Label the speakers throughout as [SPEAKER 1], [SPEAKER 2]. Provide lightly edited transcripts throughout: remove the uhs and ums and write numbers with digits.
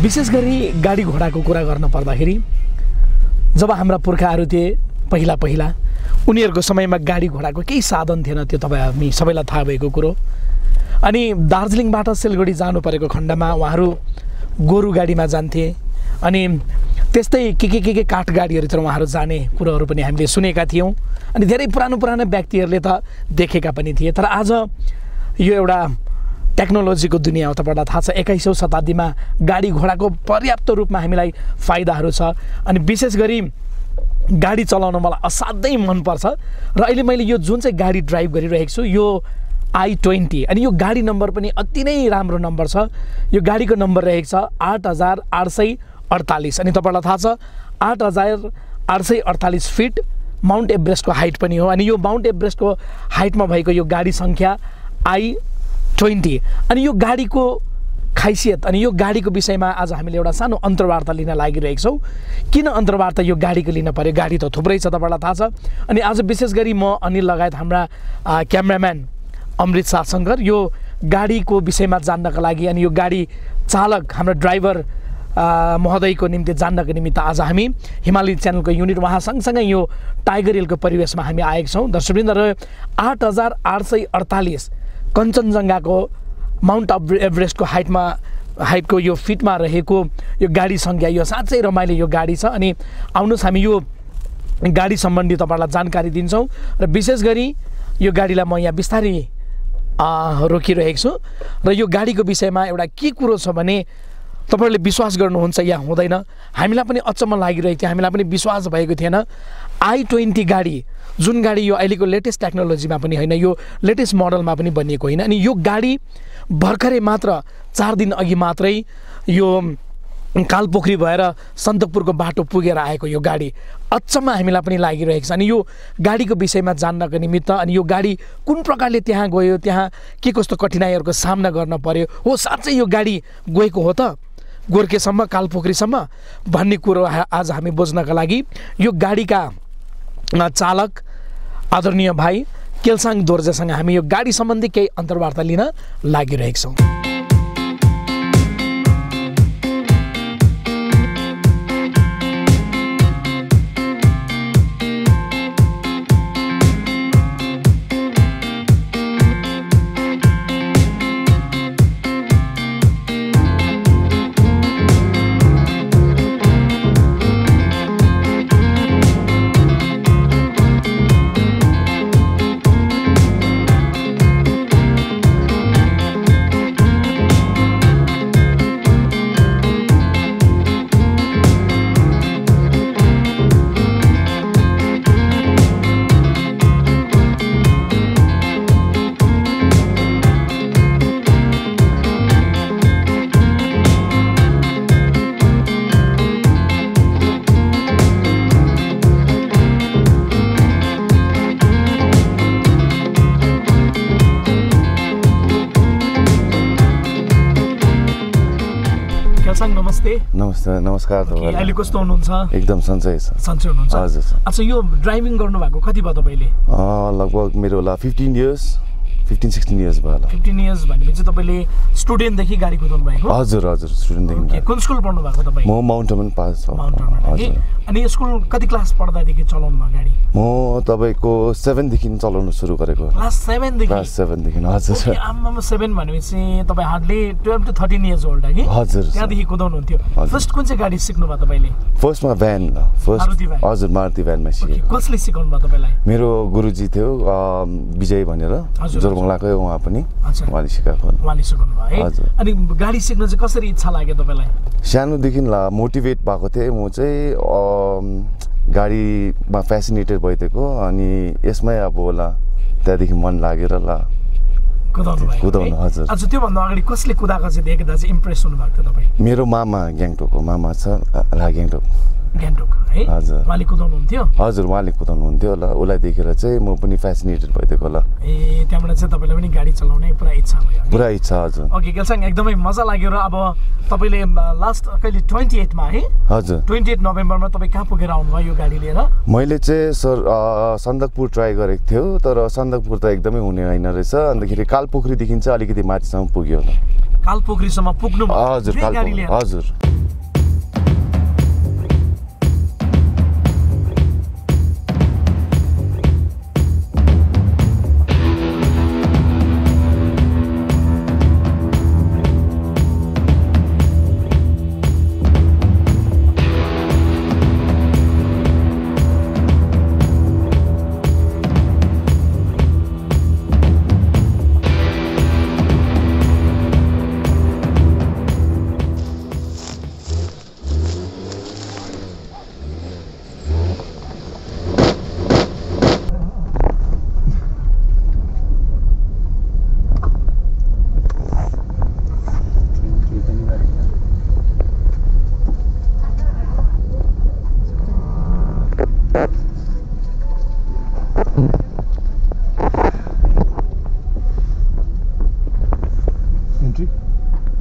[SPEAKER 1] विशेष गरी गाडी घोडाको कुरा गर्न पर्दाखेरि जब हाम्रा पुर्खाहरू थिए पहिला उनीहरूको समयमा गाडी घोडाको केही साधन थिएन, त्यो तपाईँ हामी सबैलाई थाहा भएको कुरो। अनि दार्जिलिङबाट सिलगढी जानु परेको खण्डमा उहाँहरू गोरु गाडीमा जान्थे अनि त्यस्तै के काठ गाडीहरूतिर उहाँहरू जाने कुरोहरू पनि हामीले सुनेका थियौँ अनि धेरै पुरानो व्यक्तिहरूले त देखेका पनि थिए। तर आज यो एउटा टेक्नोलोजीको दुनियाँ हो, तपाईँलाई थाहा छ 21औं शताब्दीमा गाडी घोडाको पर्याप्त रूपमा हामीलाई फाइदाहरू छ। अनि विशेष गरी गाडी चलाउन मलाई असाध्यै मनपर्छ र अहिले मैले यो जुन चाहिँ गाडी ड्राइभ गरिरहेको छु यो i20 अनि यो गाडी नम्बर पनि अति नै राम्रो नम्बर छ। यो गाडीको नम्बर रहेको छ 8848 अनि तपाईँलाई थाहा छ 8848 फिट माउन्ट एभरेस्टको हाइट पनि हो। अनि यो माउन्ट एभरेस्टको हाइटमा भएको यो गाडी सङ्ख्या i20 अनि यो गाडीको खासियत अनि यो गाडीको विषयमा आज हामीले एउटा सानो अन्तर्वार्ता लिन लागिरहेको छौँ। किन अन्तर्वार्ता यो गाडीको लिन पर्यो? गाडी त थुप्रै छ, तपाईँलाई थाहा छ। अनि आज विशेष गरी म अनिल लगायत हाम्रा क्यामेराम्यान अमृत सारशङ्कर यो गाडीको विषयमा जान्नका लागि अनि यो गाडी चालक हाम्रो ड्राइभर महोदयको निम्ति जान्नको निमित्त आज हामी हिमालय च्यानलको युनिट उहाँ सँगसँगै यो टाइगर हिलको परिवेशमा हामी आएका छौँ। दर्शकवृन्दहरू 8848 कञ्चनजङ्घाको माउन्ट एभरेस्टको हाइटको यो फिटमा रहेको यो गाडी सङ्ख्या यो साँच्चै रमाइलो यो गाडी छ। अनि आउनुहोस् हामी यो गाडी सम्बन्धी तपाईँलाई जानकारी दिन्छौँ र विशेष गरी यो गाडीलाई म यहाँ बिस्तारै रोकिरहेको छु र यो गाडीको विषयमा एउटा के कुरो छ भने तपाईँहरूले विश्वास गर्नुहुन्छ या हुँदैन, हामीलाई पनि अचम्म लागिरहेको थियो, हामीलाई पनि विश्वास भएको थिएन। i20 गाडी जुन गाडी यो अहिलेको लेटेस्ट टेक्नोलोजीमा पनि होइन, यो लेटेस्ट मोडलमा पनि बनिएको होइन। अनि यो गाडी भर्खरै मात्र 4 दिन अघि मात्रै यो कालपोखरी भएर सन्दकपुरको बाटो पुगेर आएको यो गाडी अचम्म हामीलाई पनि लागिरहेको छ। अनि यो गाडीको विषयमा जान्नको निमित्त अनि यो गाडी कुन प्रकारले त्यहाँ गयो, त्यहाँ के कस्तो कठिनाइहरूको सामना गर्न पर्यो, हो साँच्चै यो गाडी गएको हो त गोर्खेसम्म कालपोखरीसम्म भन्ने कुरो आज हामी बुझ्नका लागि यो गाडीका चालक आदरणीय भाइ केलसाङ दोर्जेसँग हामी यो गाडी सम्बन्धी केही अन्तर्वार्ता लिन लागिरहेका छौँ।
[SPEAKER 2] नमस्ते नमस्कार तपाईहरुलाई।
[SPEAKER 1] अहिले कस्तो हुनुहुन्छ?
[SPEAKER 2] एकदम सन्चै छ।
[SPEAKER 1] सन्चै हुनुहुन्छ?
[SPEAKER 2] हजुर।
[SPEAKER 1] अच्छा यो ड्राइभिङ गर्नु भएको कति भयो तपाईले?
[SPEAKER 2] लगभग मेरो होला 15-16 इयर्स भयो होला।
[SPEAKER 1] 15 इयर्स भनेपछि तपाईले स्टुडेन्टदेखि गाडी कुदाउनु भएको?
[SPEAKER 2] हजुर स्टुडेन्टदेखि।
[SPEAKER 1] कुन स्कुल पढ्नु भएको तपाई?
[SPEAKER 2] म माउन्टेन पास हो।
[SPEAKER 1] हजुर। अनि स्कुल कति क्लास पढ्दादेखि चलाउनु भयो गाडी?
[SPEAKER 2] म तपाईको 7 देखि चलाउन सुरु गरेको।
[SPEAKER 1] क्लास 7 देखि?
[SPEAKER 2] क्लास 7 देखि हजुर।
[SPEAKER 1] आम्मामा 7 भनेपछि तपाई हार्डली 12 to 13 इयर्स ओल्ड है?
[SPEAKER 2] हजुर।
[SPEAKER 1] त्यहाँदेखि कुदाउनु हुन्थ्यो। फर्स्ट कुन चाहिँ गाडी सिक्नु भयो तपाईले?
[SPEAKER 2] फर्स्टमा भ्यान। हजुर मारुति भ्यानमा सिकेँ।
[SPEAKER 1] कसले सिकाउनु भयो तपाईलाई?
[SPEAKER 2] मेरो गुरुजी थियो विजय भनेर जोरबङ्गलाकै उहाँ पनि उहाँले सिकाएको।
[SPEAKER 1] उहाँले सिकाउनु भयो है? अनि गाडी सिक्न चाहिँ कसरी इच्छा लाग्यो तपाईलाई?
[SPEAKER 2] सानोदेखि मोटिभेट भएको थिएँ म चाहिँ गाडीमा फेसिनेटेड भइदिएको अनि यसमै अब होला त्यहाँदेखि मन लागेर ल कुदाउनु। हजुर।
[SPEAKER 1] अच्छा त्योभन्दा अगाडि कसले कुदाएको चाहिँ देख्दा चाहिँ इम्प्रेस हुनुभएको थियो तपाईँ?
[SPEAKER 2] मेरो मामा ग्याङटोकको मामा छ ग्याङटोक
[SPEAKER 1] है? हजुर। उहाँले कुदाउनु हुन्थ्यो?
[SPEAKER 2] हजुर उहाँले कुदाउनु हुन्थ्यो ल, उसलाई देखेर चाहिँ म पनि फेसिनेटेड भइदिएको ल।
[SPEAKER 1] ए त्यहाँबाट चाहिँ तपाईँलाई पनि गाडी चलाउने पुरा इच्छा भयो?
[SPEAKER 2] पुरा इच्छा। हजुर।
[SPEAKER 1] ओके केलसाङ एकदमै मजा लाग्यो। र अब तपाईँले लास्ट कहिले 28 मा है?
[SPEAKER 2] हजुर
[SPEAKER 1] 28 नोभेम्बरमा तपाईँ कहाँ पुगेर आउनुभयो यो गाडी लिएर?
[SPEAKER 2] मैले चाहिँ सर सन्दकपुर ट्राई गरेको थियो तर सन्दकपुर त एकदमै हुने होइन रहेछ, अन्तखेरि कालपोखरीदेखि चाहिँ अलिकति माथिसम्म पुग्यो।
[SPEAKER 1] कालपोखरीसम्म पुग्नु
[SPEAKER 2] हजुर
[SPEAKER 1] गाडी लिएर
[SPEAKER 2] हजुर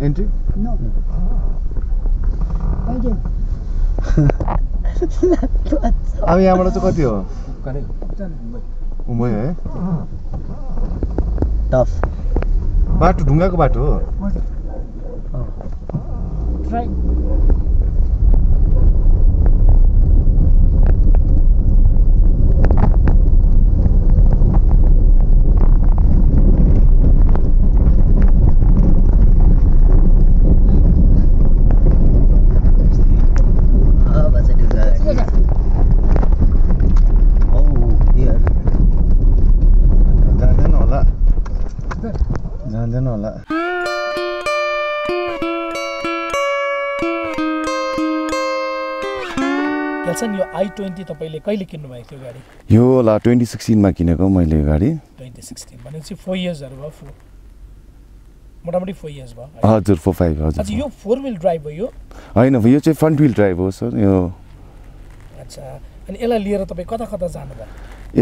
[SPEAKER 2] Entry?
[SPEAKER 3] No. Thank you.
[SPEAKER 2] अब यहाँबाट चाहिँ कति हो मुम्बई है
[SPEAKER 3] टफ
[SPEAKER 2] बाटो ढुङ्गाको बाटो हो
[SPEAKER 3] Try.
[SPEAKER 2] जान्दैन होला
[SPEAKER 1] केल्सन यो i20 तपाईले कहिले किन्नु भएको थियो गाडी
[SPEAKER 2] यो होला 2016 मा किनेको मैले यो गाडी
[SPEAKER 1] 2016 भनेपछि 4 इयर्सहरु भयो मोटामोटी 4 इयर्स भयो
[SPEAKER 2] हजुर 4-5 हजुर
[SPEAKER 1] अच्छा यो 4 व्हील ड्राइभ हो यो
[SPEAKER 2] हैन यो चाहिँ फ्रन्ट व्हील ड्राइभ हो सर यो
[SPEAKER 1] अच्छा अनि यसलाई लिएर तपाई कता कता जानु भयो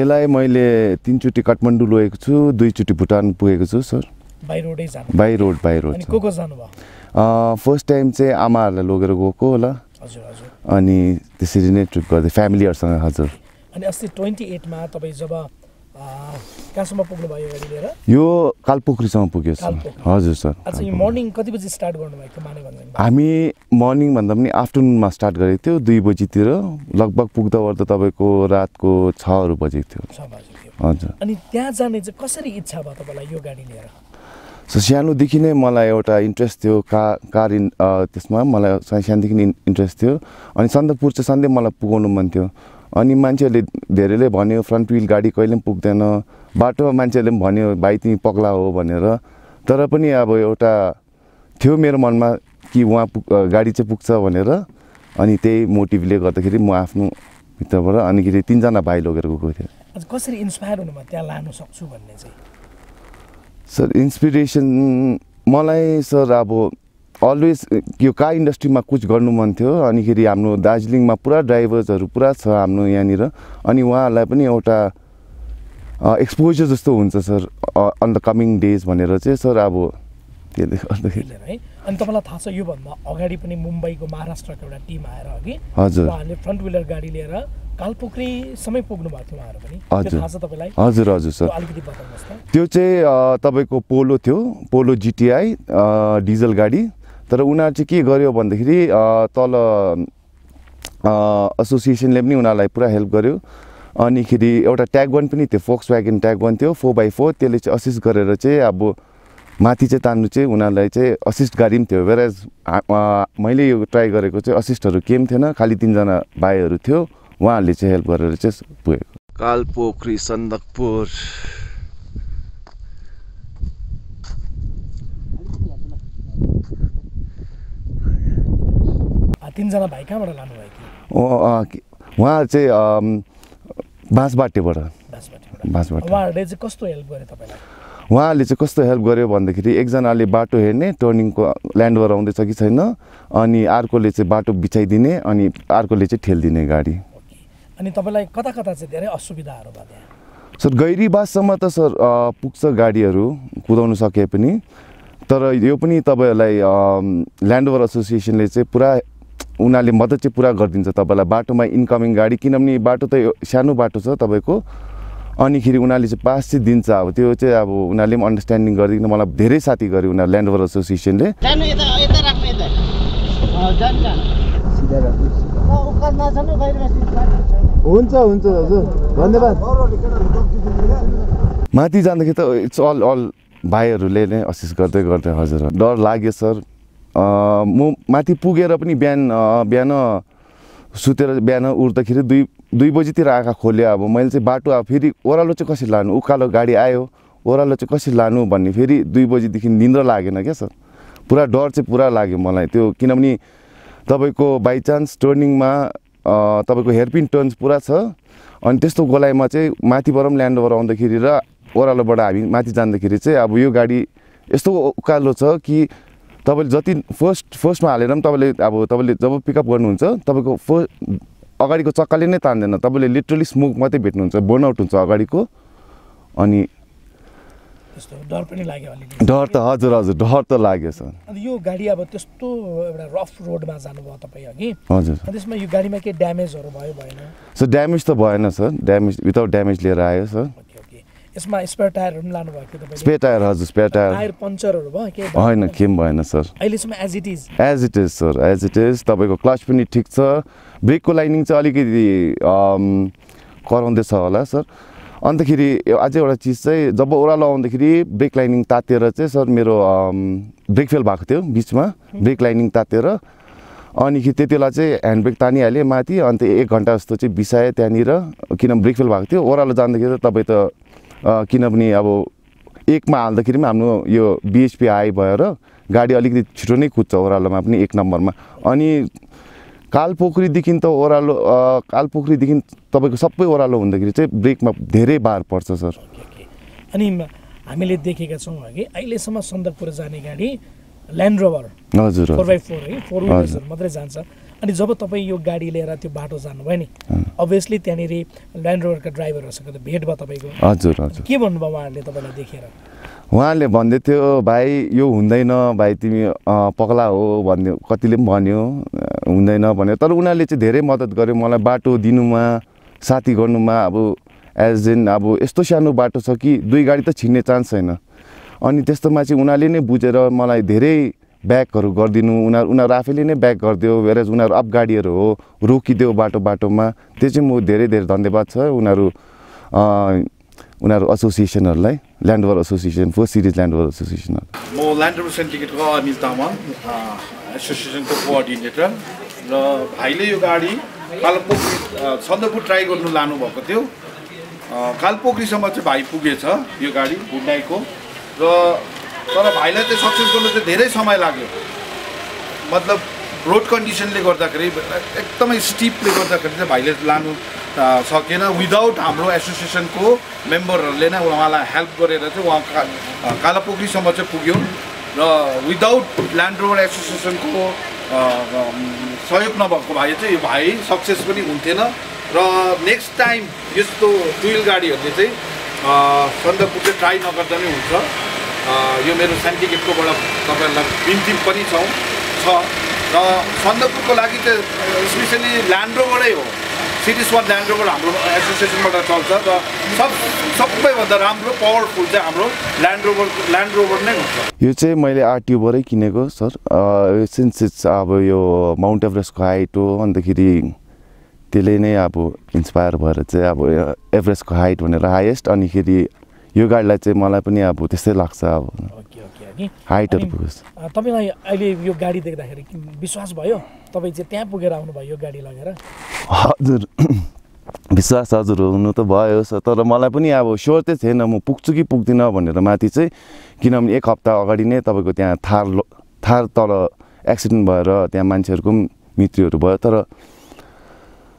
[SPEAKER 2] यसलाई मैले 3 चोटी काठमाडौँ लगेको छु 2 चोटी भुटान पुगेको छु सर
[SPEAKER 1] बाइ रोडै जानु
[SPEAKER 2] बाइ रोड
[SPEAKER 1] अनि को जानु भयो
[SPEAKER 2] फर्स्ट टाइम चाहिँ आमाहरुलाई लगेर गएको होला
[SPEAKER 1] हजुर हजुर
[SPEAKER 2] अनि त्यसरी नै ट्रिप गर्दै फ्यामिलीहरुसँग हजुर
[SPEAKER 1] अनि अस्ति 28 मा तपाई जब कहाँसम्म पुग्नु भयो गाडी लिएर
[SPEAKER 2] यो कालपोखरीसम्म पुग्यो सर हजुर सर
[SPEAKER 1] अच्छा यो मर्निङ कति बजे स्टार्ट गर्नु भएको थियो मानेभञ्ज्याङ
[SPEAKER 2] हामी मर्निङ भन्दा पनि आफ्टरनुनमा स्टार्ट गरेको थियो 2 बजेतिर लगभग पुग्दा वर्दा तपाईको रातको 6 बजेको थियो
[SPEAKER 1] 6 बजे थियो
[SPEAKER 2] हजुर
[SPEAKER 1] अनि त्यहाँ जाने चाहिँ कसरी इच्छा भयो तपाईलाई यो गाडी लिएर
[SPEAKER 2] सो सानोदेखि नै मलाई एउटा इन्ट्रेस्ट थियो कार त्यसमा मलाई सानोदेखि नै इन्ट्रेस्ट थियो अनि सन्दकपुर चाहिँ सधैँ मलाई पुगाउनु मन थियो अनि मान्छेहरूले धेरैले भन्यो फ्रन्ट व्हील गाडी कहिले पनि पुग्दैन बाटोमा मान्छेहरूले पनि भन्यो भाइ तिमी पगला हो भनेर तर पनि अब एउटा थियो मेरो मनमा कि उहाँ गाडी चाहिँ पुग्छ भनेर अनि त्यही मोटिभले गर्दाखेरि म आफ्नो भित्रबाट अनिखेरि 3 जना भाइ लगेर गएको थिएँ
[SPEAKER 1] कसरी इन्स्पायर हुनुभयो त्यहाँ लानु सक्छु भन्ने चाहिँ
[SPEAKER 2] सर इन्स्पिरेसन मलाई सर अब अलवेज यो कार इन्डस्ट्रीमा कुछ गर्नु मन थियो अनिखेरि हाम्रो दार्जिलिङमा पुरा ड्राइभर्सहरु पुरा छ हाम्रो यहाँनिर अनि उहाँहरूलाई पनि एउटा एक्सपोजर जस्तो हुन्छ sir on the coming days भनेर चाहिँ सर अब त्यसले गर्दाखेरि
[SPEAKER 1] है अनि तपाईलाई थाहा छ यो भन्दा अगाडि पनि मुम्बईको महाराष्ट्रको एउटा टिम आएर अघि
[SPEAKER 2] हजुर
[SPEAKER 1] उहाँहरूले फ्रन्ट व्हीलर गाडी लिएर कालपोखरी समय पुग्नु भएको थियो उहाँहरू पनि
[SPEAKER 2] हजुर
[SPEAKER 1] थाहा छ तपाईलाई
[SPEAKER 2] हजुर हजुर सर
[SPEAKER 1] अलिकति बताउनुस् त
[SPEAKER 2] त्यो चाहिँ तपाईको पोलो थियो पोलो GTI डिजल गाडी तर उनीहरु चाहिँ के गर्यो भन्दाखेरि तल एसोसिएसनले पनि उनीहरुलाई पुरा हेल्प गर्यो अनिखेरि एउटा ट्याग 1 पनि थियो फोक्सव्यागन ट्याग 1 थियो 4x4 त्यसले चाहिँ असिस्ट गरेर चाहिँ अब माथि चाहिँ तान्नु चाहिँ उनीहरुलाई चाहिँ असिस्ट गाडी पनि थियो वेयर मैले यो ट्राई गरेको चाहिँ असिस्टहरु केही पनि थिएन खाली 3 जना भाइहरु थियो उहाँहरूले चाहिँ हेल्प गरेर चाहिँ पुगेको कालपोखरी सन्दकपुर
[SPEAKER 1] 3 जना भाइ कहाँबाट लानु भयो कि
[SPEAKER 2] उहाँ चाहिँ बाँसबाटेबाट
[SPEAKER 1] उहाँहरूले चाहिँ कस्तो हेल्प गरे तपाईलाई
[SPEAKER 2] उहाँहरूले चाहिँ कस्तो हेल्प गर्यो भन्दाखेरि एकजनाले बाटो हेर्ने टर्निङको ल्यान्डओभर आउँदैछ कि छैन अनि अर्कोले चाहिँ बाटो बिछाइदिने अनि अर्कोले चाहिँ ठेल्दिने गाडी
[SPEAKER 1] अनि तपाईलाई कता कता चाहिँ धेरै असुविधाहरू भयो त्यहाँ
[SPEAKER 2] सर गैरीबाससम्म त सर पुग्छ गाडीहरू कुदाउन सके पनि तर यो पनि तपाईहरुलाई ल्यान्डओभर एसोसिएसनले चाहिँ पुरा उनीहरूले मद्दत चाहिँ पुरा गरिदिन्छ तपाईलाई बाटोमा इन्कमिङ गाडी किनभने बाटो त सानो बाटो छ तपाईको अनिखेरि उनीहरूले चाहिँ पास चाहिँ दिन्छ अब त्यो चाहिँ अब उनीहरूले पनि अन्डरस्ट्यान्डिङ गरिदिकन मलाई धेरै साथी गर्यो उनीहरू ल्यान्ड रोभर एसोसिएसनले।
[SPEAKER 3] हुन्छ हुन्छ हजुर धन्यवाद।
[SPEAKER 2] माथि जाँदाखेरि त इट्स अल भाइहरूले नै असिस्ट गर्दै गर्दै हजुर डर लाग्यो सर। म माथि पुगेर पनि बिहान सुतेर बिहान उठ्दाखेरि 2 बजीतिर आँखा खोल्यो। अब मैले चाहिँ बाटो अब फेरि ओह्रालो चाहिँ कसरी लानु, उकालो गाडी आयो ओह्रालो चाहिँ कसरी लानु भन्ने फेरि 2 बजीदेखि निन्द्रा लागेन क्या सर। पुरा डर चाहिँ पुरा लाग्यो मलाई त्यो, किनभने तपाईँको बाइचान्स टर्निङमा तपाईँको हेयरपिन टर्न्स पुरा छ अनि त्यस्तो गोलाइमा चाहिँ माथिबाट पनि ल्यान्ड रोभर आउँदाखेरि र ओह्रालोबाट हामी माथि जाँदाखेरि चाहिँ अब यो गाडी यस्तो उकालो छ कि तपाईँले जति फर्स्टमा हालेर पनि तपाईँले जब पिकअप गर्नुहुन्छ तपाईँको अगाडिको चक्काले नै तान्दैन, तपाईँले लिटरली स्मोक मात्रै भेट्नुहुन्छ, बर्नआउट हुन्छ अगाडिको। अनि
[SPEAKER 1] डर पनि लाग्यो अलिकति।
[SPEAKER 2] डर त हजुर डर त लाग्यो सर।
[SPEAKER 1] अनि यो गाडी अब त्यस्तो एउटा रफ रोडमा जानुभयो तपाईँ अघि,
[SPEAKER 2] हजुर
[SPEAKER 1] त्यसमा यो गाडीमा के ड्यामेजहरू भयो भएन?
[SPEAKER 2] सर ड्यामेज त भएन सर, विदाउट ड्यामेज लिएर आयो सर।
[SPEAKER 1] यसमा स्पेयर टायरहरू पनि लानुभयो कि तपाईँले?
[SPEAKER 2] स्पेयर टायर हजुर, स्पेयर
[SPEAKER 1] टायर पङ्चरहरू भयो के?
[SPEAKER 2] होइन केही भएन सर,
[SPEAKER 1] अहिलेसम्म as it is
[SPEAKER 2] sir, as it is. तपाईँको क्लच पनि ठिक छ, ब्रेकको लाइनिङ चाहिँ अलिकति कराउँदैछ होला सर। अन्तखेरि अझै एउटा चिज चाहिँ जब ओह्रालो आउँदाखेरि ब्रेक लाइनिङ तातेर चाहिँ सर मेरो ब्रेक फेल भएको थियो बिचमा, ब्रेक लाइनिङ तातेर अनिखेरि त्यति बेला चाहिँ ह्यान्ड ब्रेक तानिहालेँ माथि, अन्त 1 घन्टा जस्तो चाहिँ बिसाएँ त्यहाँनिर, किन ब्रेक फेल भएको थियो। ओह्रालो जाँदाखेरि तपाईँ त किनभने अब 1मा हाल्दाखेरि पनि हाम्रो यो बिएचपी हाई भएर गाडी अलिकति छिटो नै कुद्छ ओह्रालोमा पनि 1 नम्बरमा। अनि कालपोखरीदेखि त ओह्रालो कालपोखरीदेखि तपाईँको सबै ओह्रालो हुँदाखेरि चाहिँ ब्रेकमा धेरै बार पर्छ सर।
[SPEAKER 1] अनि हामीले देखेका छौँ अघि अहिलेसम्म सन्दकपुर जाने गाडी ल्यान्ड रोभर
[SPEAKER 2] हजुर
[SPEAKER 1] 4x4 है, 4 व्हिलर्सहरू मात्रै जान्छ। अनि जब तपाईँ यो गाडी लिएर त्यो बाटो जानुभयो नि, अभियसली त्यहाँनिर ल्यान्ड रोभरका ड्राइभरहरूसँग त भेट भयो तपाईँको?
[SPEAKER 2] हजुर
[SPEAKER 1] के भन्नुभयो उहाँहरूले तपाईँलाई देखेर?
[SPEAKER 2] उहाँहरूले भन्दै थियो भाइ यो हुँदैन भाइ तिमी पगला हो भन्यो, कतिले पनि भन्यो हुँदैन भन्यो, तर उनीहरूले चाहिँ धेरै मद्दत गर्यो मलाई बाटो दिनुमा, साथी गर्नुमा। अब एज इन अब यस्तो सानो बाटो छ कि 2 गाडी त छिर्ने चान्स छैन, अनि त्यस्तोमा चाहिँ उनीहरूले नै बुझेर मलाई धेरै ब्याकहरू गरिदिनु, उनीहरू आफैले नै ब्याक गरिदियो, वेरेज उनीहरू अप गाडीहरू हो, रोकिदियो बाटोमा। त्यो चाहिँ म धेरै धन्यवाद छ उनीहरू एसोसिएसनहरूलाई, land rover association, 4 series land rover association.
[SPEAKER 4] म ल्यान्ड रोभर सिन्डिकेटको अनिल तामाङ, एसोसिएसनको कोअर्डिनेटर। र भाइले यो गाडी कालपोखरी सन्दकपुर ट्राई गर्नु लानुभएको थियो, कालपोखरीसम्म चाहिँ भाइ पुगेछ यो गाडी हुन्डाईको। र तर भाइलाई चाहिँ सक्सेस गर्नु चाहिँ धेरै समय लाग्यो, मतलब रोड कन्डिसनले गर्दाखेरि एकदमै स्टिपले गर्दाखेरि चाहिँ भाइले लानु सकेन। विदाउट हाम्रो एसोसिएसनको मेम्बरहरूले नै उहाँलाई हेल्प गरेर चाहिँ उहाँ कालापोखरीसम्म चाहिँ पुग्यो। र विदाउट ल्यान्ड रोभर एसोसिएसनको सहयोग नभएको भए चाहिँ यो भाइ सक्सेस पनि हुन्थेन। र नेक्स्ट टाइम यस्तो 2 व्हिल गाडीहरूले चाहिँ सन्दकपुर चाहिँ ट्राई नगर्दा नै हुन्छ। यो मेरो सिन्डिकेटकोबाट तपाईँहरूलाई बिन्ती पनि छ। र सन्दकपुरको लागि चाहिँ स्पेसली ल्यान्ड रोभरै हो, सिरिज 1 ल्यान्ड रोभर हाम्रो एसोसिएसनबाट चल्छ। र सबैभन्दा राम्रो पावरफुल चाहिँ हाम्रो ल्यान्ड रोभर नै हुन्छ।
[SPEAKER 2] यो चाहिँ मैले आरटिओबाटै किनेको सर। सिन्स इट्स अब यो माउन्ट एभरेस्टको हाइट हो, अन्तखेरि त्यसले नै अब इन्सपायर भएर चाहिँ अब एभरेस्टको हाइट भनेर हाइएस्ट, अनिखेरि यो गाडीलाई चाहिँ मलाई पनि अब त्यस्तै लाग्छ अब हाइटहरू पुगेछ।
[SPEAKER 1] तपाईँलाई अहिले यो गाडी देख्दाखेरि विश्वास भयो तपाईँ चाहिँ त्यहाँ पुगेर आउनुभयो यो गाडी लगेर?
[SPEAKER 2] हजुर विश्वास हजुर हुनु त भयो सर, तर मलाई पनि अब स्योर चाहिँ थिएन म पुग्छु कि पुग्दिनँ भनेर माथि चाहिँ, किनभने 1 हप्ता अगाडि नै तपाईँको त्यहाँ थार तल एक्सिडेन्ट भएर त्यहाँ मान्छेहरूको पनि मृत्युहरू भयो। तर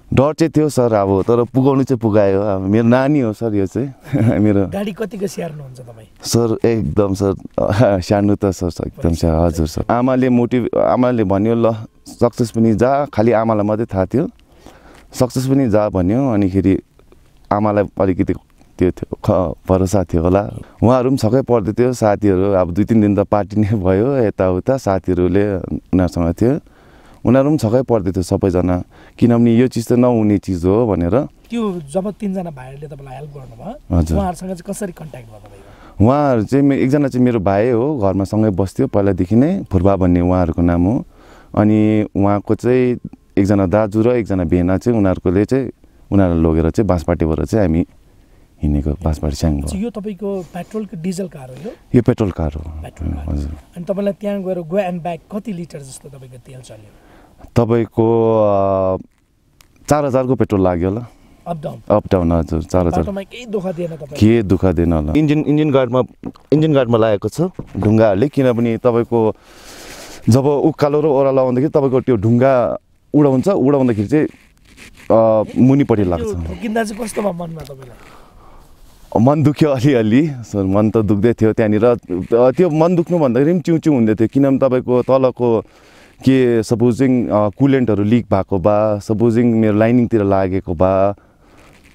[SPEAKER 2] डर चाहिँ थियो सर अब, तर पुगाउनु चाहिँ पुगायो। अब मेरो नानी हो सर यो चाहिँ मेरो।
[SPEAKER 1] गाडी कतिको स्याहार्नुहुन्छ तपाईँ?
[SPEAKER 2] सर एकदम सर सानो त सर एकदम हजुर सर। आमाले भन्यो ल सक्सेस पनि जा, खालि आमालाई मात्रै थाहा थियो सक्सेस पनि जा भन्यो। अनिखेरि आमालाई अलिकति त्यो थियो भरोसा थियो होला, उहाँहरू पनि छक्कै पर्दै थियो। साथीहरू अब 2-3 दिन त पार्टी नै भयो यताउता, साथीहरूले उनीहरूसँग थियो, उनीहरू पनि छक्कै पर्दै थियो सबैजना, किनभने यो चिज त नहुने चिज हो भनेर।
[SPEAKER 1] त्यो जब 3 जना भाइहरूले तपाईँलाई हेल्प गर्नुभयो,
[SPEAKER 2] हजुर।
[SPEAKER 1] उहाँहरूसँग चाहिँ कसरी कन्ट्याक्ट भयो तपाईँको?
[SPEAKER 2] उहाँहरू चाहिँ एकजना चाहिँ मेरो भाइ हो, घरमा सँगै बस्थ्यो पहिलादेखि नै, फुर्बा भन्ने उहाँहरूको नाम हो। अनि उहाँको चाहिँ एकजना दाजु र एकजना भेना चाहिँ उनीहरूले चाहिँ उनीहरूलाई लगेर चाहिँ बाँसपाटेबाट चाहिँ हामी हिँडेको, बाँसपाटे स्याङ।
[SPEAKER 1] यो तपाईँको पेट्रोल कि डिजल कार हो?
[SPEAKER 2] यो पेट्रोल कार हो।
[SPEAKER 1] Petrol car.
[SPEAKER 2] हजुर।
[SPEAKER 1] अनि तपाईँलाई त्यहाँ गएर गो एन्ड ब्याक कति लिटर जस्तो तपाईँको तेल चल्यो?
[SPEAKER 2] तपाईँको 4000 को पेट्रोल लाग्यो होला।
[SPEAKER 1] अप
[SPEAKER 2] डाउन हजुर 4000।
[SPEAKER 1] बाटोमा केही दुःख दिएन तपाईँ?
[SPEAKER 2] के दुःख दिएन होला। इन्जिन गार्डमा लागेको छ ढुङ्गाहरूले, किनभने तपाईँको जब उकालो र ओह्रालो आउँदाखेरि तपाईँको त्यो ढुङ्गा उडाउँदाखेरि चाहिँ मुनिपट्टि लाग्छ।
[SPEAKER 1] ठोकिँदा चाहिँ कस्तो भयो मनमा तपाईँलाई?
[SPEAKER 2] मन दुख्यो अलिअलि सर, मन त दुख्दै थियो त्यहाँनिर। त्यो मन दुख्नु भन्दाखेरि पनि चिउचिउ हुँदै थियो, किनभने तपाईँको तलको के सपोजिङ कुलेन्टहरू लिक भएको भए, सपोजिङ मेरो लाइनिङतिर लागेको भए,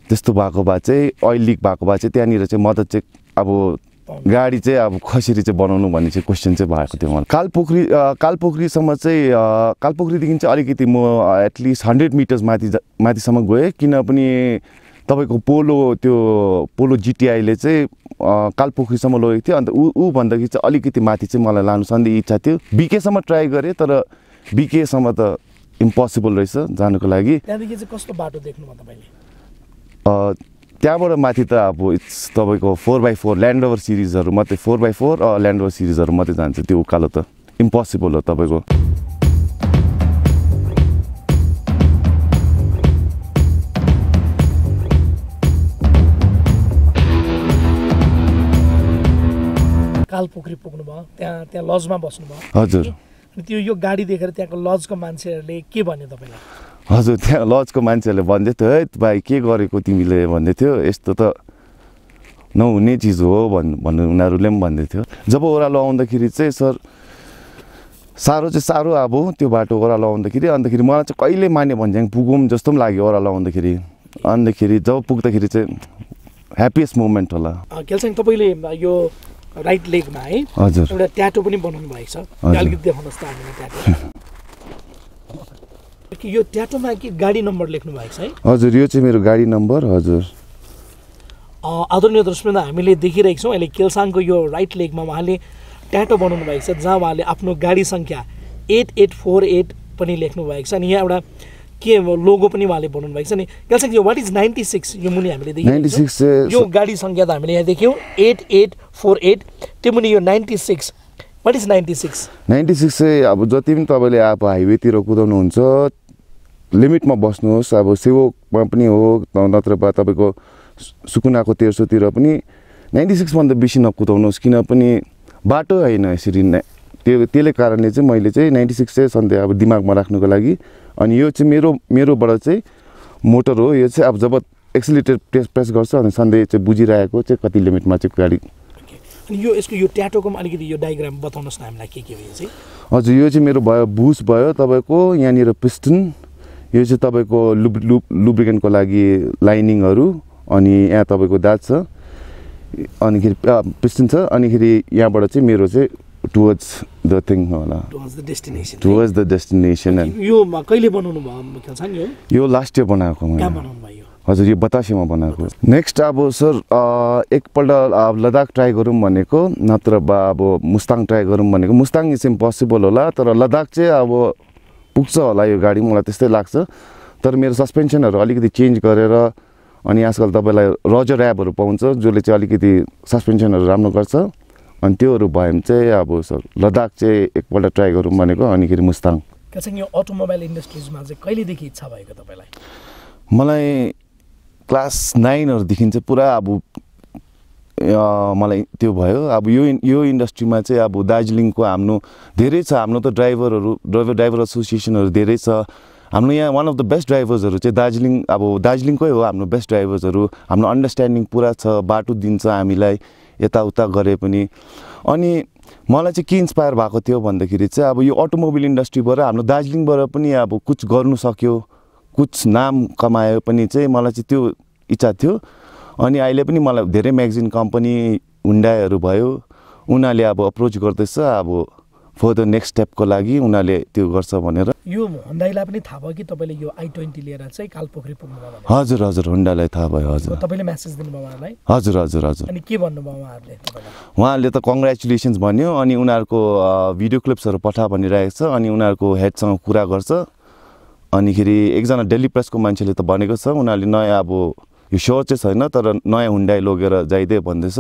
[SPEAKER 2] त्यस्तो भएको भए चाहिँ ओइल लिक भएको भए चाहिँ त्यहाँनिर चाहिँ मद्दत चाहिँ अब गाडी चाहिँ अब कसरी चाहिँ बनाउनु भन्ने चाहिँ क्वेसन चाहिँ भएको थियो मलाई। कालपोखरीसम्म चाहिँ कालपोखरीदेखि चाहिँ अलिकति म एटलिस्ट 100 मिटर्स माथिसम्म गएँ, किनभने तपाईँको पोलो जिटिआईले चाहिँ कालपोखरीसम्म लगेको थियो। अन्त ऊ भन्दाखेरि चाहिँ अलिकति माथि चाहिँ मलाई लानु सधैँ इच्छा थियो। बिकेसम्म ट्राई गरेँ, तर बिकेसम्म त इम्पोसिबल रहेछ जानुको लागि।
[SPEAKER 1] त्यहाँदेखि चाहिँ कस्तो बाटो देख्नुभयो तपाईँले?
[SPEAKER 2] त्यहाँबाट माथि त अब तपाईँको 4x4 ल्यान्ड रोभर सिरिजहरू मात्रै, 4x4 ल्यान्ड रोभर सिरिजहरू मात्रै जान्छ, त्यो उकालो त इम्पोसिबल हो तपाईँको।
[SPEAKER 1] कालपोखरी पुग्नुभयो, त्यहाँ लजमा बस्नुभयो?
[SPEAKER 2] हजुर।
[SPEAKER 1] अनि त्यो यो गाडी देखेर त्यहाँको लजको मान्छेहरूले के भन्यो तपाईँलाई?
[SPEAKER 2] हजुर, त्यहाँ लजको मान्छेहरूले भन्दै थियो, है भाइ के गरेको तिमीले भन्दै थियो, यस्तो त नहुने चिज हो भन्नु उनीहरूले पनि भन्दै थियो। जब ओह्रालो आउँदाखेरि चाहिँ सर साह्रो अब त्यो बाटो ओह्रालो आउँदाखेरि, अन्तखेरि मलाई चाहिँ कहिले माने भन्ज्याङ पुगौँ जस्तो पनि लाग्यो ओह्रालो आउँदाखेरि। अन्तखेरि जब पुग्दाखेरि चाहिँ ह्याप्पिएस्ट मोमेन्ट होला।
[SPEAKER 1] केलसाङ तपाईँले यो राइट लेगमा है
[SPEAKER 2] हजुर
[SPEAKER 1] एउटा ट्याटो पनि बनाउनु भएको छ, अलिकति देखाउनुहोस् त हामीलाई ट्याटो। यो ट्याटोमा के गाडी नम्बर लेख्नु भएको छ है?
[SPEAKER 2] हजुर, यो चाहिँ मेरो गाडी नम्बर। हजुर।
[SPEAKER 1] आदरणीय दर्शकवृन्द, हामीले देखिरहेको छौँ अहिले केलसाङको यो राइट लेगमा उहाँले ट्याटो बनाउनु भएको छ, जहाँ उहाँले आफ्नो गाडी सङ्ख्या 8848 पनि लेख्नु भएको छ। अनि यहाँ एउटा के लोगो पनि उहाँले बनाउनु भएको छ। अनि केलसाङ यो वाट इज 96? यो मुनि हामीले देख्यौँ यो गाडी सङ्ख्या त हामीले यहाँ देख्यौँ 8848, त्यो मुनि यो 96। What is 96?
[SPEAKER 2] 96 चाहिँ अब जति पनि तपाईँले अब हाइवेतिर कुदाउनुहुन्छ लिमिटमा बस्नुहोस्। अब सेवकमा पनि हो, नत्र तपाईँको सुकुनाको 1300तिर पनि 96 भन्दा बेसी नकुदाउनुहोस्, किनभने बाटो होइन यसरी नै। त्यसले कारणले चाहिँ मैले चाहिँ 96 चाहिँ सधैँ अब दिमागमा राख्नुको लागि। अनि यो चाहिँ मेरोबाट चाहिँ मोटर हो, यो चाहिँ अब जब एक्सिलेटर प्रेस गर्छ अनि सधैँ चाहिँ बुझिरहेको चाहिँ कति लिमिटमा चाहिँ गाडी।
[SPEAKER 1] अनि यो यसको यो ट्याटोको अलिकति यो डायग्राम बताउनुहोस् न हामीलाई, के हो यो चाहिँ?
[SPEAKER 2] हजुर, यो चाहिँ मेरो भयो बुस भयो तपाईँको, यहाँनिर पिस्टन, यो चाहिँ तपाईँको लुब्रिकेन्टको लागि लाइनिङहरू, अनि यहाँ तपाईँको दाँत छ, अनिखेरि पिस्टन छ, अनिखेरि यहाँबाट चाहिँ मेरो चाहिँ टुवर्ड्स द थिङ होला, टुवर्ड्स द डेस्टिनेसन।
[SPEAKER 1] यो कहिले बनाउनु भयो केलसाङ?
[SPEAKER 2] यो लास्ट इयर बनाएको मैले।
[SPEAKER 1] कहाँ बनाउनु भयो?
[SPEAKER 2] हजुर, यो बतासेमा बनाएको। नेक्स्ट अब सर एकपल्ट अब लद्दाख ट्राई गरौँ भनेको, नत्र अब मुस्ताङ ट्राई गरौँ भनेको। मुस्ताङ इज इम्पोसिबल होला, तर लद्दाख चाहिँ अब पुग्छ होला यो गाडी, मलाई त्यस्तै लाग्छ। तर मेरो सस्पेन्सनहरू अलिकति चेन्ज गरेर, अनि आजकल तपाईँलाई रजर ऱ्याबहरू पाउँछ जसले चाहिँ अलिकति सस्पेन्सनहरू राम्रो गर्छ, अनि त्योहरू भयो भने चाहिँ अब सर लद्दाख चाहिँ एकपल्ट ट्राई गरौँ भनेको, अनिखेरि मुस्ताङ।
[SPEAKER 1] केलसाङ यो अटोमोबाइल इन्डस्ट्रिजमा चाहिँ कहिलेदेखि इच्छा भएको तपाईँलाई?
[SPEAKER 2] मलाई क्लास 9हरूदेखि चाहिँ पुरा अब मलाई त्यो भयो। अब यो इन्डस्ट्रीमा चाहिँ अब दार्जिलिङको हाम्रो धेरै छ, हाम्रो त ड्राइभर एसोसिएसनहरू धेरै छ। हाम्रो यहाँ वान अफ द बेस्ट ड्राइभर्सहरू चाहिँ दार्जिलिङकै हो। हाम्रो बेस्ट ड्राइभर्सहरू, हाम्रो अन्डरस्ट्यान्डिङ पुरा छ, बाटो दिन्छ हामीलाई यताउता गरे पनि। अनि मलाई चाहिँ के इन्सपायर भएको थियो भन्दाखेरि चाहिँ अब यो अटोमोबाइल इन्डस्ट्रीबाट हाम्रो दार्जिलिङबाट पनि अब कुछ गर्नु सक्यो, कुछ नाम कमायो पनि चाहिँ मलाई चाहिँ त्यो इच्छा थियो। अनि अहिले पनि मलाई धेरै म्यागजिन कम्पनी हुन्डाईहरू भयो, उनीहरूले अब अप्रोच गर्दैछ अब फर्दर नेक्स्ट स्टेपको लागि उनीहरूले त्यो गर्छ भनेर।
[SPEAKER 1] यो हुन्डाईलाई पनि थाहा भयो कि तपाईँले यो i20 लिएर चाहिँ कालपोखरी पुग्नुभयो भने?
[SPEAKER 2] हजुर हजुर हुन्डाईलाई थाहा भयो। हजुर
[SPEAKER 1] तपाईँले मेसेज दिनुभयो उहाँहरूलाई?
[SPEAKER 2] हजुर हजुर हजुर।
[SPEAKER 1] अनि के भन्नुभयो उहाँहरूले तपाईँलाई?
[SPEAKER 2] उहाँहरूले त कङ्ग्रेचुलेसन्स भन्यो अनि उनीहरूको भिडियो क्लिप्सहरू पठा भनिरहेको छ अनि उनीहरूको हेडसँग कुरा गर्छ। अनिखेरि एकजना डेली प्रेसको मान्छेले त भनेको छ उनीहरूले नयाँ अब यो स्योर चाहिँ छैन तर नयाँ हुन्डाई लगेर जाइदे भन्दैछ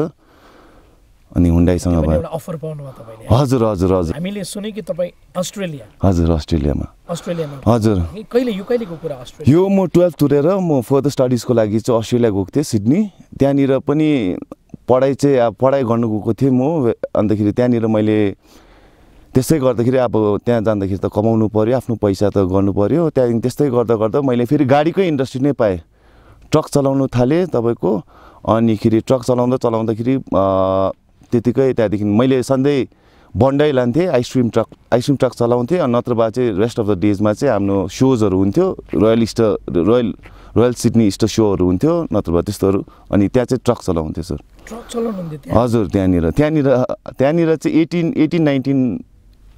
[SPEAKER 2] अनि हुन्डाईसँग भयो।
[SPEAKER 1] एउटा अफर पाउनुभयो तपाईँले?
[SPEAKER 2] हजुर हजुर हजुर।
[SPEAKER 1] हामीले सुने कि तपाईँ अस्ट्रेलिया?
[SPEAKER 2] हजुर अस्ट्रेलियामा। हजुर।
[SPEAKER 1] कहिलेको कुरा अस्ट्रेलिया?
[SPEAKER 2] यो म 12th तुरेर म फर्दर स्टडिजको लागि चाहिँ अस्ट्रेलिया गएको थिएँ सिडनी। त्यहाँनिर पनि पढाइ चाहिँ अब पढाइ गर्नु गएको थिएँ म। अन्तखेरि त्यहाँनिर मैले त्यसै गर्दाखेरि अब त्यहाँ जाँदाखेरि त कमाउनु पऱ्यो आफ्नो पैसा त गर्नु पऱ्यो। त्यहाँदेखि त्यस्तै गर्दा गर्दा मैले फेरि गाडीकै इन्डस्ट्री नै पाएँ। ट्रक चलाउनु थालेँ तपाईँको। अनिखेरि ट्रक चलाउँदाखेरि त्यतिकै त्यहाँदेखि मैले सधैँ बन्डै लान्थेँ आइसक्रिम ट्रक चलाउँथेँ। अनि नत्र भए चाहिँ रेस्ट अफ द डेजमा चाहिँ हाम्रो सोजहरू हुन्थ्यो रोयल सिडनी स्टार सोहरू हुन्थ्यो नत्र भए त्यस्तोहरू। अनि त्यहाँ चाहिँ ट्रक चलाउँथेँ सर।
[SPEAKER 1] ट्रक चलाउनुहुन्थ्यो?
[SPEAKER 2] हजुर त्यहाँनिर चाहिँ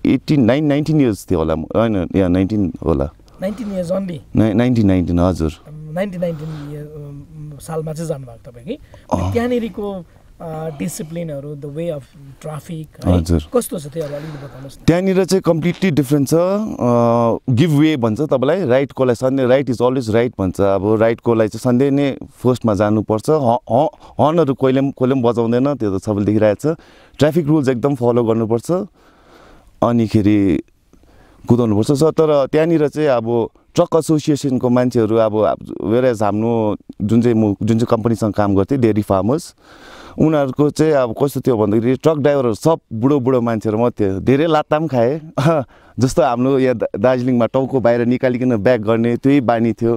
[SPEAKER 2] 19 इयर्स थियो होला होइन या 19 होला।
[SPEAKER 1] 19 इयर्स ओन्ली?
[SPEAKER 2] 19 हजुर।
[SPEAKER 1] 19 सालमा चाहिँ जानुभएको तपाईँ कि? त्यहाँनिरको डिसिप्लिनहरू द वे अफ ट्राफिक कस्तो छ त्यो अलिकति बताउनुहोस्? त्यहाँनिर
[SPEAKER 2] चाहिँ कम्प्लिटली डिफ्रेन्ट छ। गिभ वे भन्छ तपाईँलाई। राइटकोलाई सधैँ राइट इज अलवेज राइट भन्छ। अब राइटकोलाई चाहिँ सधैँ नै फर्स्टमा जानुपर्छ। हर्नहरू कहिले पनि बजाउँदैन त्यो त सबैले देखिरहेको छ। ट्राफिक रुल्स एकदम फलो गर्नुपर्छ अनिखेरि कुदाउनुपर्छ सर। तर त्यहाँनिर चाहिँ अब ट्रक एसोसिएसनको मान्छेहरू अब वेरेज हाम्रो जुन चाहिँ कम्पनीसँग काम गर्थेँ डेरी फार्मर्स उनीहरूको चाहिँ अब कस्तो थियो भन्दाखेरि ट्रक ड्राइभरहरू सब बुढो मान्छेहरू मात्रै थियो। धेरै लात्ता पनि खाएँ जस्तो हाम्रो यहाँ दार्जिलिङमा टाउको बाहिर निकालिकन ब्याक गर्ने त्यही बानी थियो।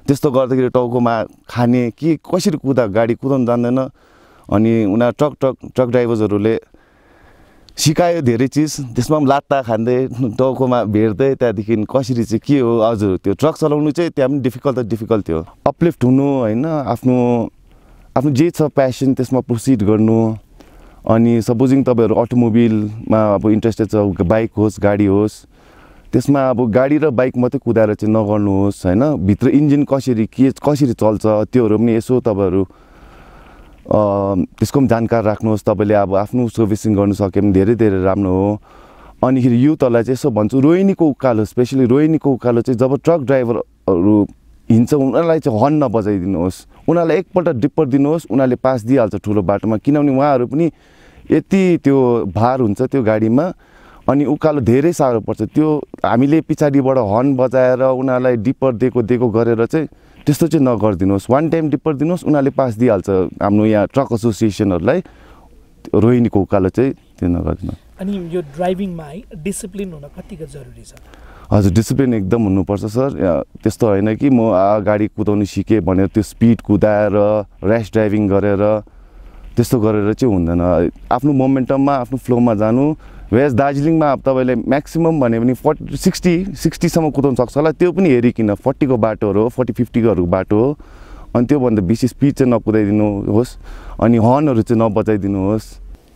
[SPEAKER 2] त्यस्तो गर्दाखेरि टाउकोमा खाने कि कसरी गाडी कुदाउनु जान्दैन। अनि उनीहरू ट्रक ड्राइभर्सहरूले सिकायो धेरै चिज। त्यसमा पनि लात्ता खाँदै टाउकोमा भेट्दै त्यहाँदेखि कसरी चाहिँ के हो। हजुर त्यो ट्रक चलाउनु चाहिँ त्यहाँ पनि डिफिकल्ट थियो। अपलिफ्ट हुनु होइन आफ्नो जे छ प्यासन त्यसमा प्रोसिड गर्नु। अनि सपोजिङ तपाईँहरू अटोमोबिलमा अब इन्ट्रेस्टेड छ बाइक होस् गाडी होस् त्यसमा अब गाडी र बाइक मात्रै कुदाएर चाहिँ नगर्नुहोस् होइन। भित्र इन्जिन कसरी चल्छ त्योहरू पनि यसो तपाईँहरू त्यसको पनि जानकार राख्नुहोस्। तपाईँले अब आफ्नो सर्भिसिङ गर्नु सक्यो भने धेरै राम्रो हो। अनिखेरि युथहरूलाई चाहिँ यसो भन्छु रोहिणीको उकालो स्पेसली रोहिणीको उकालो चाहिँ जब ट्रक ड्राइभरहरू हिँड्छ उनीहरूलाई चाहिँ हर्न नबजाइदिनुहोस्। उनीहरूलाई एकपल्ट डिप्पर दिनुहोस् उनीहरूले पास दिइहाल्छ ठुलो बाटोमा। किनभने उहाँहरू पनि यति त्यो भार हुन्छ त्यो गाडीमा अनि उकालो धेरै साह्रो पर्छ। त्यो हामीले पछाडिबाट हर्न बजाएर उनीहरूलाई डिप्पर दिएको गरेर चाहिँ त्यस्तो चाहिँ नगरिदिनुहोस्। वान टाइम डिप्पर दिनुहोस् उनीहरूले पास दिइहाल्छ। हाम्रो यहाँ ट्रक एसोसिएसनहरूलाई रोहिणीको उकालो चाहिँ त्यो नगरिदिनु।
[SPEAKER 1] अनि यो ड्राइभिङमा है डिसिप्लिन हुन कतिको जरुरी छ?
[SPEAKER 2] हजुर डिसिप्लिन एकदम हुनुपर्छ सर। त्यस्तो होइन कि म गाडी कुदाउनु सिकेँ भनेर त्यो स्पिड कुदाएर ऱ्यास ड्राइभिङ गरेर त्यस्तो गरेर चाहिँ हुँदैन। आफ्नो मोमेन्टममा आफ्नो फ्लोमा जानु। वेज दार्जिलिङमा अब तपाईँले म्याक्सिमम् भन्यो भने 60सम्म कुदाउनु सक्छ होला। त्यो पनि हेरिकन 40 को बाटोहरू हो 40-50 बाटो हो। अनि त्योभन्दा बेसी स्पिड चाहिँ नकुदाइदिनु होस् अनि हर्नहरू चाहिँ नबजाइदिनुहोस्।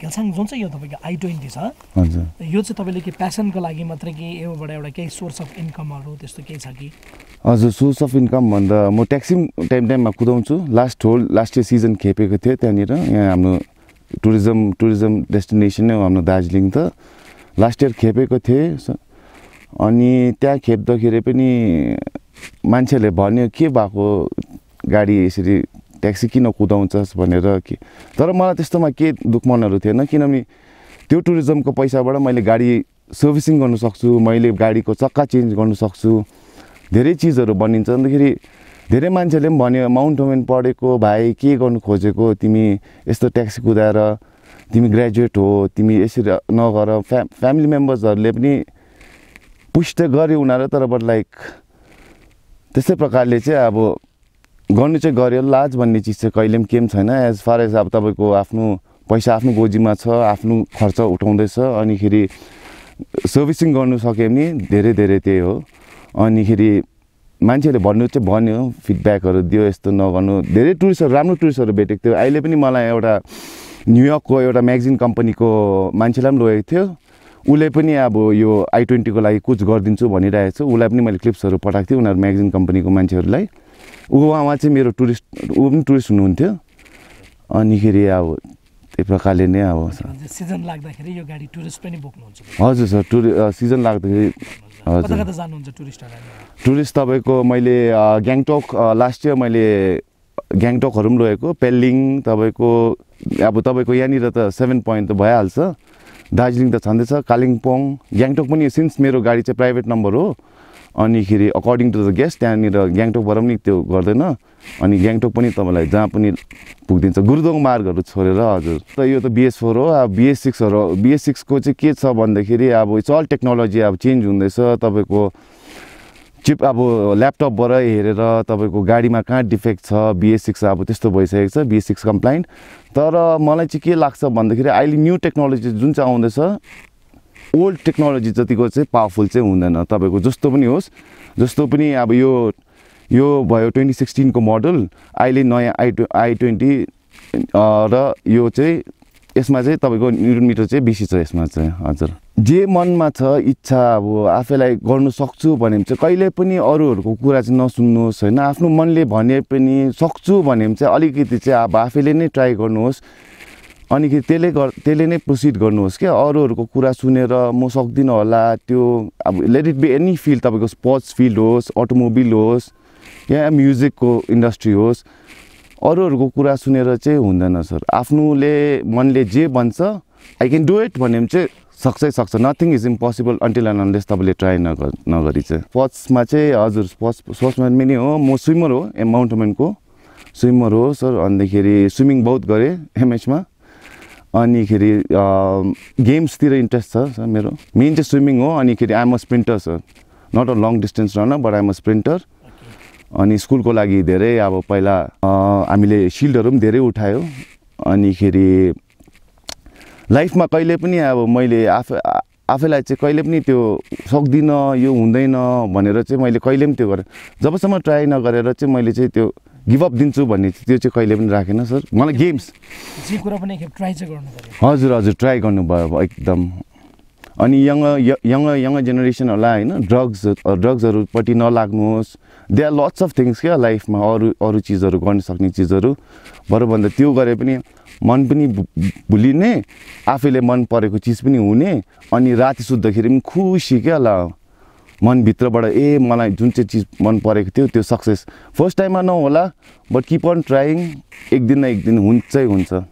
[SPEAKER 1] खेल्साङ जुन चाहिँ यो तपाईँको i20 छ
[SPEAKER 2] हजुर
[SPEAKER 1] यो चाहिँ तपाईँले के प्यासनको लागि मात्रै कि योबाट एउटा केही सोर्स अफ इन्कमहरू त्यस्तो केही छ कि?
[SPEAKER 2] हजुर सोर्स अफ इन्कम भन्दा म ट्याक्सी टाइममा कुदाउँछु। लास्ट इयर सिजन खेपेको थिएँ त्यहाँनिर। यहाँ हाम्रो टुरिज्म डेस्टिनेसन नै हो हाम्रो दार्जिलिङ त। लास्ट इयर खेपेको थिएँ अनि त्यहाँ खेप्दाखेरि पनि मान्छेहरूले भन्यो के भएको गाडी यसरी ट्याक्सी किन कुदाउँछस् भनेर कि। तर मलाई त्यस्तोमा के दुःख मनहरू थिएन किनभने त्यो टुरिज्मको पैसाबाट मैले गाडी सर्भिसिङ गर्नु सक्छु। मैले गाडीको चक्का चेन्ज गर्नु सक्छु। धेरै चिजहरू बनिन्छ। अन्तखेरि धेरै मान्छेले पनि भन्यो माउन्ट ओमेन पढेको भाइ के गर्नु खोजेको तिमी यस्तो ट्याक्सी कुदाएर तिमी ग्रेजुएट हो तिमी यसरी नगर। फ्यामिली मेम्बर्सहरूले पनि पुस्ट गर्यो उनीहरू तर बट लाइक त्यस्तै प्रकारले चाहिँ अब गर्नु चाहिँ गर्यो। लाज भन्ने चिज चाहिँ कहिले पनि केही छैन। एज फार एज अब तपाईँको आफ्नो पैसा आफ्नो गोजीमा छ आफ्नो खर्च उठाउँदैछ अनिखेरि सर्भिसिङ गर्नु सक्यो भने धेरै त्यही हो। अनिखेरि मान्छेले भन्यो फिडब्याकहरू दियो यस्तो नगर्नु। धेरै टुरिस्टहरू राम्रो टुरिस्टहरू भेटेको थियो। अहिले पनि मलाई एउटा न्युयोर्कको एउटा म्यागजिन कम्पनीको मान्छेलाई पनि लगेको थियो। उसले पनि अब यो I-20 को लागि कुछ गरिदिन्छु भनिरहेको छु। उसलाई पनि मैले क्लिप्सहरू पठाएको थिएँ उनीहरू म्यागजिन कम्पनीको मान्छेहरूलाई। उहाँ चाहिँ मेरो टुरिस्ट पनि टुरिस्ट हुनुहुन्थ्यो। अनिखेरि अब त्यही प्रकारले नै अब
[SPEAKER 1] सिजन लाग्दाखेरि यो गाडी टुरिस्ट पनि बोक्नुहुन्छ?
[SPEAKER 2] हजुर सर, सिजन लाग्दाखेरि हजुर।
[SPEAKER 1] कता जानुहुन्छ टुरिस्टहरू?
[SPEAKER 2] टुरिस्ट तपाईँको मैले ग्याङटोक लास्ट इयर मैले ग्याङटोकहरू पनि लगेको, पेलिङ तपाईँको अब तपाईँको यहाँनिर त 7 पोइन्ट त भइहाल्छ, दार्जिलिङ त छँदैछ, कालिम्पोङ, ग्याङटोक पनि सिन्स मेरो गाडी चाहिँ प्राइभेट नम्बर हो अनिखेरि अकर्डिङ टु द गेस्ट त्यहाँनिर ग्याङटोकबाट पनि त्यो गर्दैन। अनि ग्याङटोक पनि तपाईँलाई जहाँ पनि पुगिदिन्छ गुरुदोङ मार्गहरू छोडेर। हजुर त यो त BS4 हो। अब BS6 को चाहिँ के छ भन्दाखेरि अब इट्स अल टेक्नोलोजी अब चेन्ज हुँदैछ। तपाईँको चिप अब ल्यापटपबाट हेरेर तपाईँको गाडीमा कहाँ डिफेक्ट छ BS6 अब त्यस्तो भइसकेको छ, BS6 कम्प्लाइन्ट। तर मलाई चाहिँ के लाग्छ भन्दाखेरि अहिले न्यू टेक्नोलोजी जुन चाहिँ आउँदैछ ओल्ड टेक्नोलोजी जतिको चाहिँ पावरफुल चाहिँ हुँदैन। तपाईँको जस्तो पनि होस्, जस्तो पनि अब यो भयो 2016 को मोडल, अहिले नयाँ I-20 र यो चाहिँ यसमा चाहिँ तपाईँको न्युटन मिटर चाहिँ बेसी छ यसमा चाहिँ। हजुर जे मनमा छ इच्छा अब आफैलाई गर्नु सक्छु भने चाहिँ कहिले पनि अरूहरूको कुरा चाहिँ नसुन्नुहोस् होइन। आफ्नो मनले भने पनि सक्छु भने चाहिँ अलिकति चाहिँ अब आफैले नै ट्राई गर्नुहोस्। अनि त्यसले नै प्रोसिड गर्नुहोस् क्या। अरूहरूको कुरा सुनेर म सक्दिनँ होला त्यो अब let it be any field, तपाईँको स्पोर्ट्स फिल्ड होस्, अटोमोबिल होस् या म्युजिकको इन्डस्ट्री होस्, अरूहरूको कुरा सुनेर चाहिँ हुँदैन सर। आफ्नोले मनले जे भन्छ आई क्यान डु इट भने चाहिँ सक्छ। Nothing is impossible until and unless तपाईँले ट्राई नगरी चाहिँ। स्पोर्ट्समा चाहिँ हजुर स्पोर्ट्सम्यान पनि हो, म स्विमर हो, माउन्टेनको स्विमर हो सर। अनिखेरि स्विमिङ बहुत गरेँ MHमा। अनिखेरि गेम्सतिर इन्ट्रेस्ट छ सर मेरो, मेन चाहिँ स्विमिङ हो। अनिखेरि I'm a sprinter sir, not a long distance runner but I'm a sprinter. अनि स्कुलको लागि धेरै अब पहिला हामीले सिल्डहरू पनि धेरै उठायो। अनिखेरि लाइफमा कहिले पनि अब मैले आफैलाई चाहिँ कहिले पनि त्यो सक्दिनँ यो हुँदैन भनेर चाहिँ मैले कहिले पनि त्यो गरेँ। जबसम्म ट्राई नगरेर चाहिँ मैले चाहिँ त्यो गिभअप दिन्छु भन्ने त्यो चाहिँ कहिले पनि राखेन सर। मलाई गेम्स
[SPEAKER 1] जे कुरा पनि एकखेप ट्राई चाहिँ गर्नु पर्यो।
[SPEAKER 2] हजुर ट्राई गर्नुभयो एकदम। अनि यङ जेनेरेसनहरूलाई होइन ड्रग्सहरूपट्टि नलाग्नुहोस्। They are lots of things क्या लाइफमा, अरू चिजहरू गर्न सक्ने चिजहरू। बरुभन्दा त्यो गरे पनि मन पनि भुलिने, आफैले मन परेको चिज पनि हुने, अनि राति सुत्दाखेरि पनि खुसी क्या ल मनभित्रबाट मलाई जुन चाहिँ चिज मन परेको थियो त्यो सक्सेस फर्स्ट टाइममा नहोला बट किप अन ट्राइङ, एक दिन न एक दिन हुन्छ।